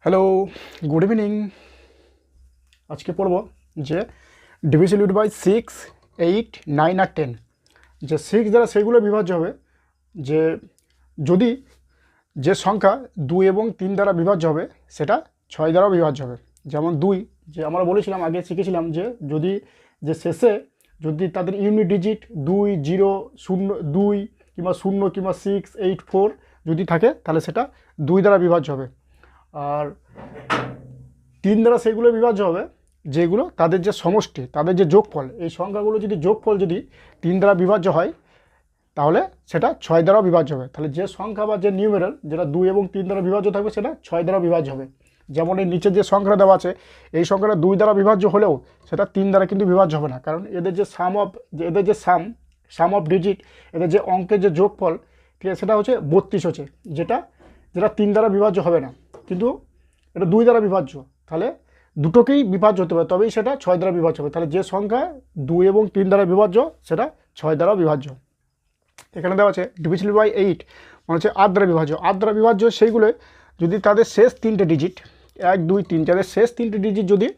Hello, good evening. আজকে পড়ব যে ডিভিজিবল বাই 6, 8, 9 আর 10 যে 6 দ্বারা সেগুলো বিভাজ্য হবে যে যদি যে সংখ্যা 2 এবং 3 দ্বারা বিভাজ্য হবে সেটা 6 দ্বারাও বিভাজ্য হবে। যেমন 2, যে আমরা বলেছিলাম আগে শিখেছিলাম যে যদি যে শেষে যদি তাদের ইউনিট ডিজিট 2, 0, 0, 2 কিংবা 0 কিংবা 6, 8, 4 যদি থাকে তাহলে সেটা 2 দ্বারা বিভাজ্য হবে। আর 3 দ্বারা সেগুলো বিভাজ্য হবে যেগুলো তাদের যে সমষ্টি, তাদের যে যোগফল, এই সংখ্যাগুলো যদি যোগফল যদি 3 দ্বারা বিভাজ্য হয় তাহলে সেটা 6 দ্বারাও বিভাজ্য হবে। তাহলে যে সংখ্যা বা যে নিউমেরাল যেটা 2 এবং 3 দ্বারা বিভাজ্য থাকবে সেটা 6 দ্বারা বিভাজ্য হবে। যেমন এই নিচে যে সংখ্যাটা দেওয়া আছে এই সংখ্যাটা 2 দ্বারা বিভাজ্য হলেও সেটা 3 দ্বারা কিন্তু বিভাজ্য হবে না, কারণ এদের যে এদের যে সাম অফ ডিজিট, এদের যে অঙ্কের যে যোগফল, ঠিক আছে, সেটা হচ্ছে 32 হচ্ছে, যেটা 3 দ্বারা বিভাজ্য হবে না, কিন্তু এটা 2 দ্বারা বিভাজ্য। তাহলে দুটোকেই বিভাজ্য হতে পারে, তবেই সেটা 6 দ্বারা বিভাজ্য হবে। তাহলে যে সংখ্যা 2 এবং 3 দ্বারা বিভাজ্য সেটা 6 দ্বারা বিভাজ্য। এখানে দেওয়া আছে ডিভিজিবল বাই 8 মানে হচ্ছে 8 দ্বারা বিভাজ্য। 8 দ্বারা বিভাজ্য সেইগুলো যদি তাদের শেষ 3টে ডিজিট 1, 2, 3 যাদের শেষ 3টে ডিজিট যদি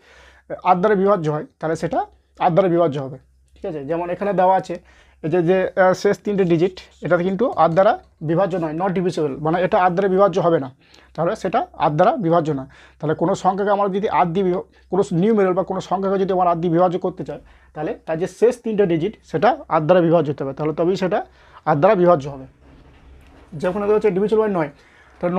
8 দ্বারা বিভাজ্য হয় তাহলে সেটা 8 দ্বারা বিভাজ্য হবে। ঠিক আছে, যেমন এখানে দেওয়া আছে এই যে শেষ 3টে ডিজিট এটাতে কিন্তু 8 দ্বারা বিভাজ্য নয়, নট ডিভিজিবল, মানে এটা 8 দ্বারা বিভাজ্য হবে না, তাহলে সেটা 8 দ্বারা বিভাজ্য না। তাহলে কোনো সংখ্যাকে আমরা যদি 8 দিয়ে কোনো নিউমেরাল বা কোনো সংখ্যাকে যদি আমরা 8 দিয়ে বিভাজ্য করতে চাই তাহলে তার যে শেষ 3টে ডিজিট সেটা 8 দ্বারা বিভাজ্য হতে হবে, তাহলে তবেই সেটা 8 দ্বারা বিভাজ্য হবে। যেমন দেওয়া হচ্ছে ডিভিজিবল বাই 9, তাহলে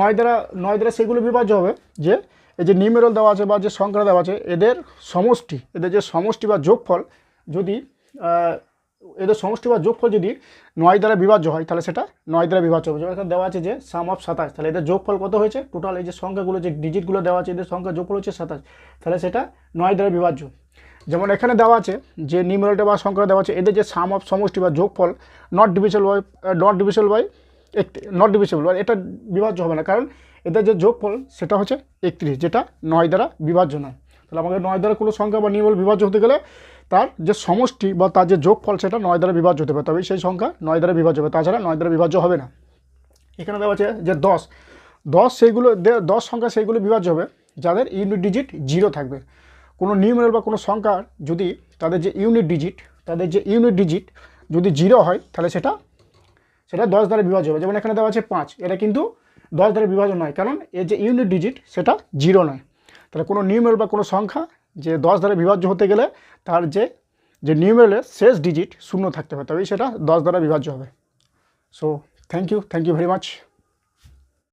9 দ্বারা সেগুলো বিভাজ্য হবে যে এই যে নিউমেরাল দেওয়া আছে বা যে সংখ্যা দেওয়া আছে এদের সমষ্টি, এদের যে সমষ্টি বা যোগফল যদি এদের সমষ্টি বা যোগফল যদি 9 দ্বারা বিভাজ্য হয় তাহলে সেটা 9 দ্বারা বিভাজ্য হবে। যেমন এখানে দেওয়া আছে যে সাম অফ 27, তাহলে এদের যোগফল কত হয়েছে, টোটাল এই যে সংখ্যাগুলো যে ডিজিটগুলো দেওয়া আছে এদের সংখ্যা যোগফল হচ্ছে 27, তাহলে সেটা 9 দ্বারা বিভাজ্য। যেমন এখানে দেওয়া আছে যে নিউমেরালটা বা সংখ্যা দেওয়া আছে এদের যে সাম অফ সমষ্টি বা যোগফল নট ডিভিজিবল বাই এটা বিভাজ্য হবে না, কারণ এদের যে যোগফল সেটা হচ্ছে 31, যেটা 9 দ্বারা বিভাজ্য নয়। তাহলে আমাদের 9 দ্বারা কোনো সংখ্যা বা নিউমেরাল বিভাজ্য হতে গেলে তার যে সমষ্টি বা তার যে যোগফল সেটা 9 দ্বারা বিভাজ্য হতে হবে, তবেই সেই সংখ্যা 9 দ্বারা বিভাজ্য হবে, তাছাড়া 9 দ্বারা বিভাজ্য হবে না। এখানে দেওয়া আছে যে 10 সেইগুলো 10 সংখ্যা সেইগুলো বিভাজ্য হবে যাদের ইউনিট ডিজিট 0 থাকবে। কোনো নিউমেরাল বা কোনো সংখ্যার যদি তাদের যে ইউনিট ডিজিট যদি 0 হয় তাহলে সেটা 10 দ্বারা বিভাজ্য হবে। যেমন এখানে দেওয়া আছে 5, এটা কিন্তু 10 দ্বারা বিভাজ্য নয়, কারণ এর যে ইউনিট ডিজিট সেটা 0 নয়। তাহলে কোনো নিউমেরাল বা কোনো সংখ্যা যে 10 দ্বারা বিভাজ্য হতে গেলে তার যে নিউমেরালের শেষ ডিজিট 0 থাকতে হবে, তবেই সেটা 10 দ্বারা বিভাজ্য হবে। So thank you very much.